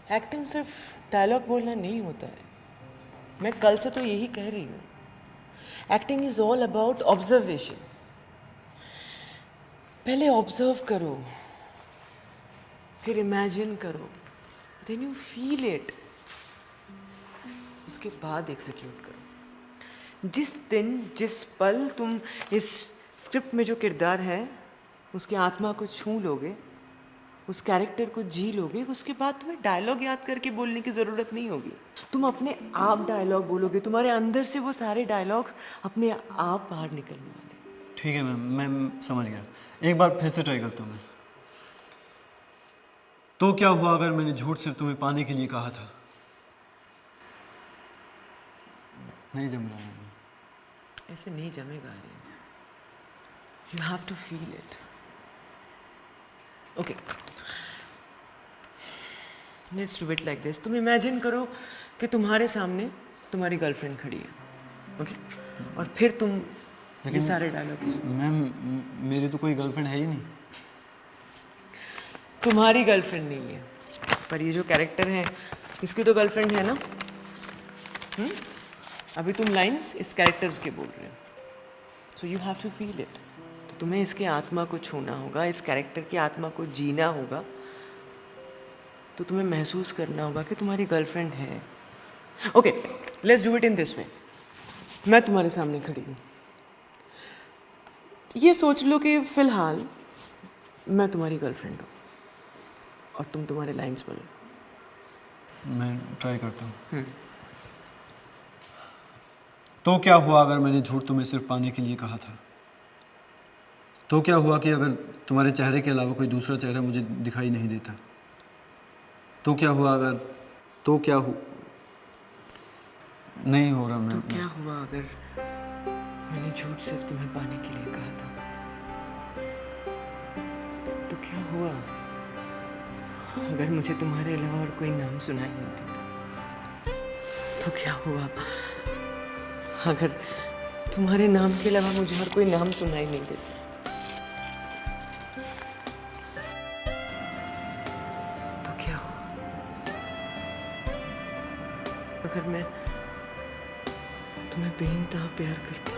Acting सिर्फ dialogue बोलना नहीं होता है। मैं कल से तो यही कह रही हूँ। Acting is all about observation. पहले ऑब्जर्व करो, फिर इमेजिन करो, देन यू फील इट, उसके बाद एग्जीक्यूट करो। जिस दिन जिस पल तुम इस स्क्रिप्ट में जो किरदार है उसकी आत्मा को छू लोगे, उस कैरेक्टर को जी लोगे, उसके बाद तुम्हें डायलॉग याद करके बोलने की ज़रूरत नहीं होगी। तुम अपने आप डायलॉग बोलोगे, तुम्हारे अंदर से वो सारे डायलॉग्स अपने आप बाहर निकलने वाले। ठीक है मैम, मैं समझ गया। एक बार फिर से ट्राई करता हूँ मैं। तो क्या हुआ अगर मैंने झूठ सिर्फ तुम्हें पाने के लिए कहा था? नहीं जम रहा मैम। ऐसे नहीं जमेगा Aryan. You have to feel it. Okay, let's do it like this. तुम इमेजिन करो कि तुम्हारे सामने तुम्हारी गर्लफ्रेंड खड़ी है, ओके? और फिर तुम ये सारे डायलॉग्स। मैम, मेरी तो कोई गर्लफ्रेंड है ही नहीं। तुम्हारी गर्लफ्रेंड नहीं है, पर ये जो कैरेक्टर है इसकी तो गर्लफ्रेंड है ना? अभी तुम लाइंस इस कैरेक्टर्स के बोल रहे हो, so you have to feel it. तो तुम्हें इसके आत्मा को छूना होगा, इस कैरेक्टर की आत्मा को जीना होगा। तो तुम्हें महसूस करना होगा कि तुम्हारी गर्लफ्रेंड है। Okay, let's do it in this way. मैं तुम्हारे सामने खड़ी हूँ, ये सोच लो कि फिलहाल मैं तुम्हारी गर्लफ्रेंड हूँ और तुम तुम्हारे लाइंस बोलो। मैं ट्राई करता हूँ। तो क्या हुआ अगर मैंने झूठ तुम्हें सिर्फ पाने के लिए कहा था? तो क्या हुआ कि अगर तुम्हारे चेहरे के अलावा कोई दूसरा चेहरा मुझे दिखाई नहीं देता? तो क्या हुआ अगर तो क्या नहीं हो रहा मैं। तो क्या हुआ अगर मैंने झूठ सिर्फ तुम्हें पाने के लिए कहा था? तो क्या हुआ अगर मुझे तुम्हारे अलावा और कोई नाम सुनाई नहीं देता? तो क्या हुआ अगर तुम्हारे नाम के अलावा मुझे और कोई नाम सुनाई नहीं देता? तो क्या हुआ अगर मैं तुम्हें बेइंतहा प्यार करता?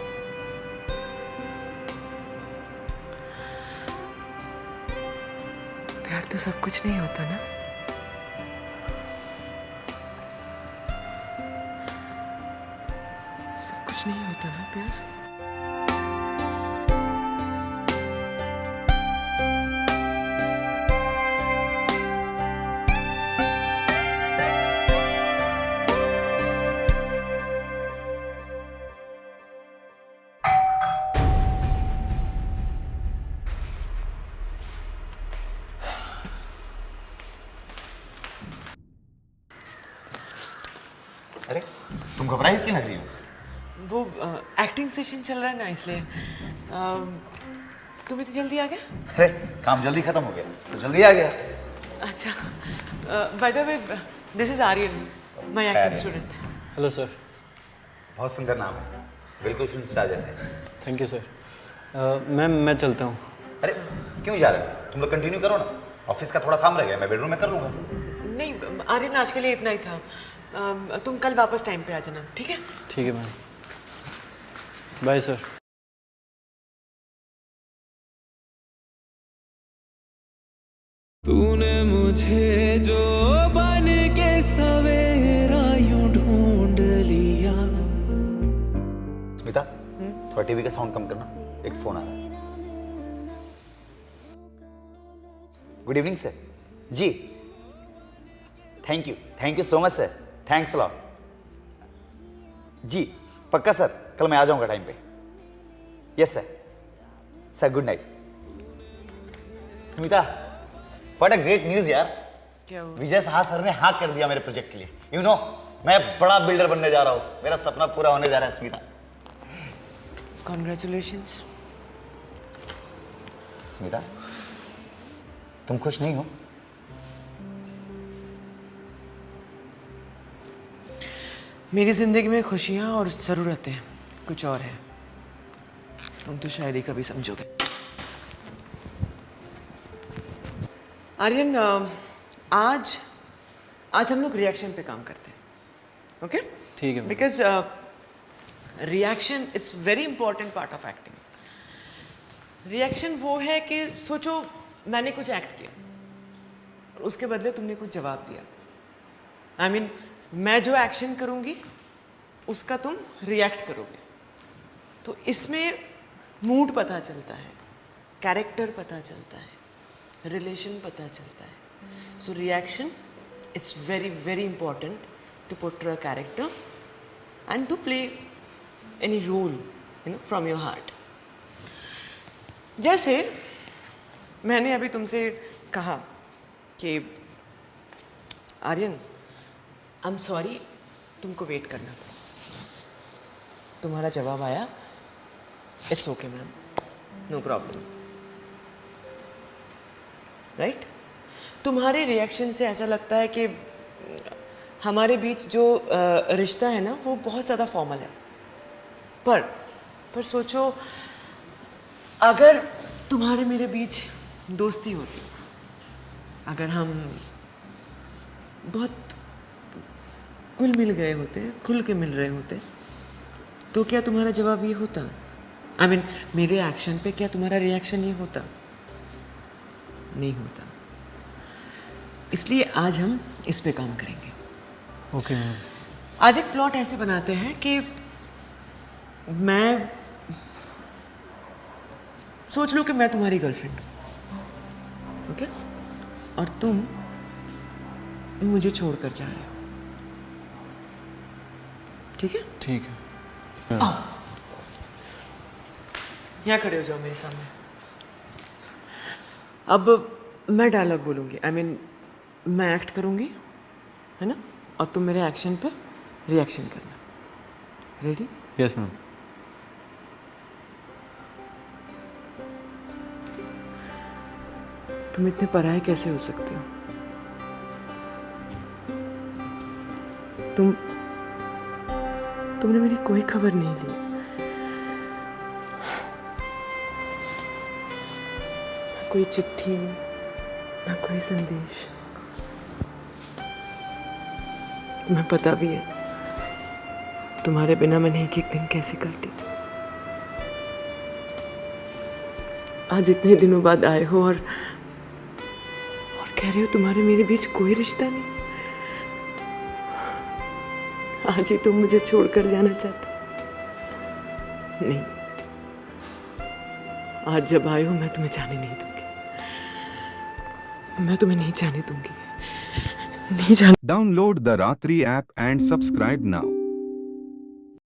प्यार तो सब कुछ नहीं होता ना। सब कुछ नहीं होता ना प्यार। अरे तुम घबराई क्यों लग रही हो? वो एक्टिंग सेशन चल रहा है ना, इसलिए। तुम इतनी जल्दी आ गए? अरे काम जल्दी खत्म हो गया तो जल्दी आ गया। अच्छा, by the way, this is Aryan, my acting student. Hello sir. बहुत सुंदर नाम है, बिल्कुल फिल्म स्टार जैसे। Thank you sir. मैम मैं चलता हूँ। अरे क्यों जा रहे हो? तुम लोग कंटिन्यू करो ना, ऑफिस का थोड़ा काम रह गया, मैं बेडरूम में कर लूंगा। नहीं आर्यन, आज के लिए इतना ही था। तुम कल वापस टाइम पे आ जाना, ठीक है? ठीक है मैम, बाय सर। तूने मुझे जो बन के सवेरा यूं ढूंढ लिया। स्मिता, थोड़ा टीवी का साउंड कम करना, एक फोन आ रहा है। Good evening sir. जी thank you so much sir, thanks a lot. जी पक्का सर, कल मैं आ जाऊंगा टाइम पे। Yes sir, good night. Smita, what a great news यार। क्या हुआ? विजय साहा सर ने हाँ कर दिया मेरे प्रोजेक्ट के लिए। यू नो, मैं बड़ा बिल्डर बनने जा रहा हूँ, मेरा सपना पूरा होने जा रहा है स्मिता। कॉन्ग्रेचुलेशंस। स्मिता, तुम खुश नहीं हो? मेरी जिंदगी में खुशियाँ और ज़रूरतें कुछ और है, तुम तो शायद ही कभी समझोगे। आर्यन, आज आज हम लोग रिएक्शन पे काम करते हैं, ओके? ठीक है ma'am. Because reaction is very important part of acting. Reaction वो है कि सोचो मैंने कुछ एक्ट किया, उसके बदले तुमने कुछ जवाब दिया। आई मीन मैं जो एक्शन करूँगी उसका तुम रिएक्ट करोगे। तो इसमें मूड पता चलता है, कैरेक्टर पता चलता है, रिलेशन पता चलता है। So reaction it's very very important to portray a character and to play any role from your heart. जैसे मैंने अभी तुमसे कहा कि आर्यन आई एम सॉरी, तुमको वेट करना पड़ा। तुम्हारा जवाब आया, it's okay ma'am, no problem, right? तुम्हारे रिएक्शन से ऐसा लगता है कि हमारे बीच जो रिश्ता है ना वो बहुत ज़्यादा फॉर्मल है। पर सोचो अगर तुम्हारे मेरे बीच दोस्ती होती, अगर हम बहुत खुल मिल गए होते, खुल के मिल रहे होते, तो क्या तुम्हारा जवाब ये होता? आई मीन मेरे एक्शन पे क्या तुम्हारा रिएक्शन ये होता? नहीं होता। इसलिए आज हम इस पे काम करेंगे। Okay ma'am. आज एक प्लॉट ऐसे बनाते हैं कि मैं सोच लो कि मैं तुम्हारी गर्लफ्रेंड हूँ, ओके? और तुम मुझे छोड़कर जा रहे हो, ठीक है? ठीक है। आओ, यहाँ खड़े हो जाओ मेरे सामने। अब मैं डायलॉग बोलूँगी, आई मीन मैं एक्ट करूँगी, है ना? और तुम मेरे एक्शन पर रिएक्शन करना। रेडी? Yes ma'am. तुम इतने पराये कैसे हो सकते हो? तुमने मेरी कोई खबर नहीं ली, ना कोई चिट्ठी, ना कोई संदेश। तुम्हें पता भी है तुम्हारे बिना मैंने एक एक दिन कैसे काटे। आज इतने दिनों बाद आए हो और कह रहे हो तुम्हारे मेरे बीच कोई रिश्ता नहीं। आज ही तुम मुझे छोड़कर जाना चाहते हो? नहीं, आज जब आए हो मैं तुम्हें जाने नहीं दूंगी। मैं तुम्हें नहीं जाने दूंगी, नहीं जाने। Download the Ratri app and subscribe now.